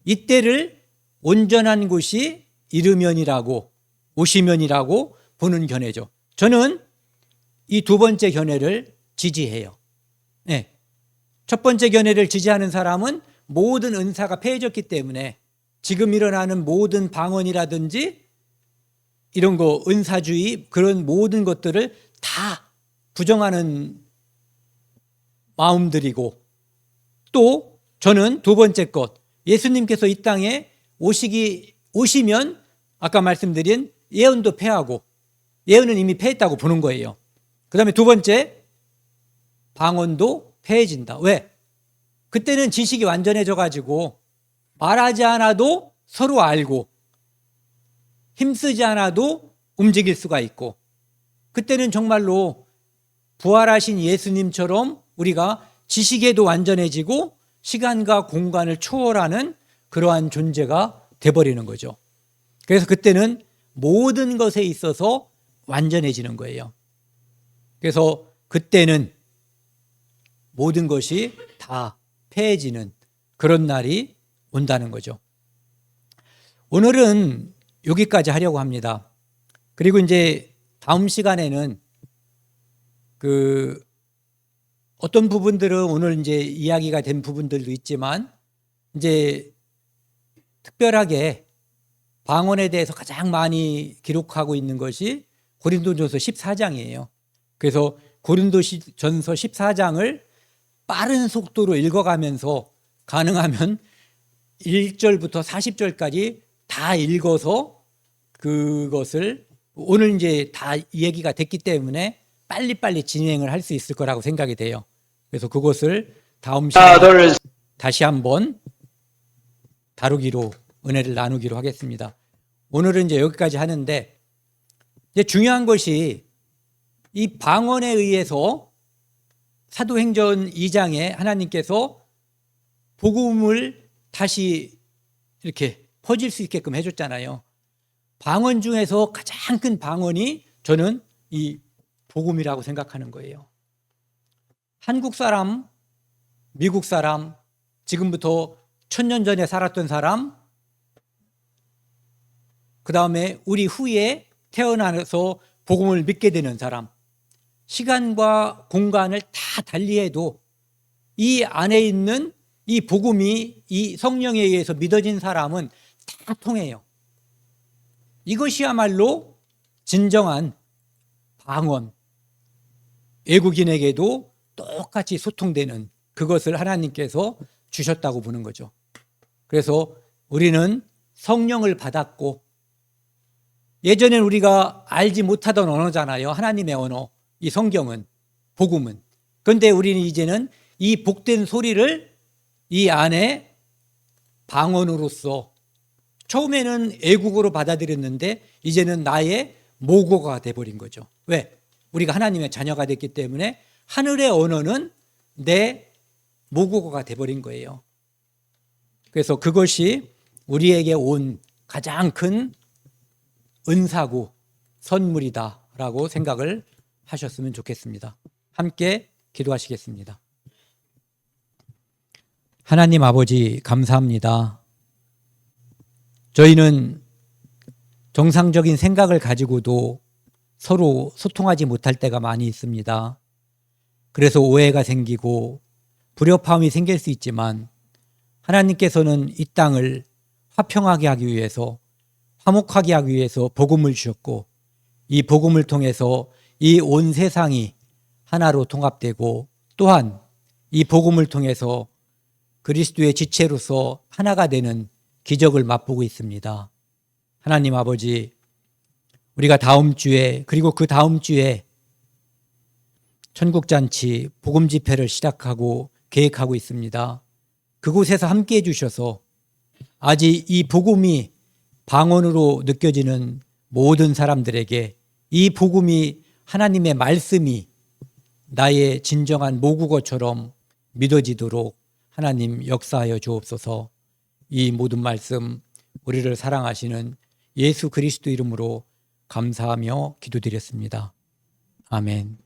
이때를 온전한 곳이 이르면이라고, 오시면이라고 보는 견해죠. 저는 이 두 번째 견해를 지지해요. 네. 첫 번째 견해를 지지하는 사람은 모든 은사가 폐해졌기 때문에 지금 일어나는 모든 방언이라든지 이런 거, 은사주의, 그런 모든 것들을 다 부정하는 마음들이고, 또 저는 두 번째 것, 예수님께서 이 땅에 오시면 아까 말씀드린 예언도 폐하고, 예언은 이미 폐했다고 보는 거예요. 그 다음에 두 번째, 방언도 폐해진다. 왜? 그때는 지식이 완전해져 가지고 말하지 않아도 서로 알고 힘쓰지 않아도 움직일 수가 있고, 그때는 정말로 부활하신 예수님처럼 우리가 지식에도 완전해지고 시간과 공간을 초월하는 그러한 존재가 돼버리는 거죠. 그래서 그때는 모든 것에 있어서 완전해지는 거예요. 그래서 그때는 모든 것이 다 폐해지는 그런 날이 온다는 거죠. 오늘은 여기까지 하려고 합니다. 그리고 이제 다음 시간에는 어떤 부분들은 오늘 이제 이야기가 된 부분들도 있지만, 이제 특별하게 방언에 대해서 가장 많이 기록하고 있는 것이 고린도전서 14장이에요. 그래서 고린도전서 14장을 빠른 속도로 읽어가면서 가능하면 1절부터 40절까지 다 읽어서 그것을 오늘 이제 다 얘기가 됐기 때문에 빨리빨리 진행을 할 수 있을 거라고 생각이 돼요. 그래서 그것을 다음 시간에 다시 한번 다루기로, 은혜를 나누기로 하겠습니다. 오늘은 이제 여기까지 하는데, 이제 중요한 것이 이 방언에 의해서 사도행전 2장에 하나님께서 복음을 다시 이렇게 퍼질 수 있게끔 해줬잖아요. 방언 중에서 가장 큰 방언이 저는 이 복음이라고 생각하는 거예요. 한국 사람, 미국 사람, 지금부터 1000년 전에 살았던 사람, 그 다음에 우리 후에 태어나서 복음을 믿게 되는 사람, 시간과 공간을 다 달리해도 이 안에 있는 이 복음이 이 성령에 의해서 믿어진 사람은 다 통해요. 이것이야말로 진정한 방언, 외국인에게도 똑같이 소통되는, 그것을 하나님께서 주셨다고 보는 거죠. 그래서 우리는 성령을 받았고, 예전엔 우리가 알지 못하던 언어잖아요. 하나님의 언어, 이 성경은, 복음은. 그런데 우리는 이제는 이 복된 소리를 이 안에 방언으로서, 처음에는 애국어로 받아들였는데 이제는 나의 모국어가 돼버린 거죠. 왜? 우리가 하나님의 자녀가 됐기 때문에 하늘의 언어는 내 모국어가 돼버린 거예요. 그래서 그것이 우리에게 온 가장 큰 은사고 선물이다라고 생각을 하셨으면 좋겠습니다. 함께 기도하시겠습니다. 하나님 아버지, 감사합니다. 저희는 정상적인 생각을 가지고도 서로 소통하지 못할 때가 많이 있습니다. 그래서 오해가 생기고 불협화음이 생길 수 있지만, 하나님께서는 이 땅을 화평하게 하기 위해서, 화목하게 하기 위해서 복음을 주셨고, 이 복음을 통해서 이 온 세상이 하나로 통합되고, 또한 이 복음을 통해서 그리스도의 지체로서 하나가 되는 기적을 맛보고 있습니다. 하나님 아버지, 우리가 다음 주에, 그리고 그 다음 주에 천국잔치 복음 집회를 시작하고 계획하고 있습니다. 그곳에서 함께해 주셔서 아직 이 복음이 방언으로 느껴지는 모든 사람들에게 이 복음이, 하나님의 말씀이 나의 진정한 모국어처럼 믿어지도록 하나님 역사하여 주옵소서. 이 모든 말씀 우리를 사랑하시는 예수 그리스도 이름으로 감사하며 기도드렸습니다. 아멘.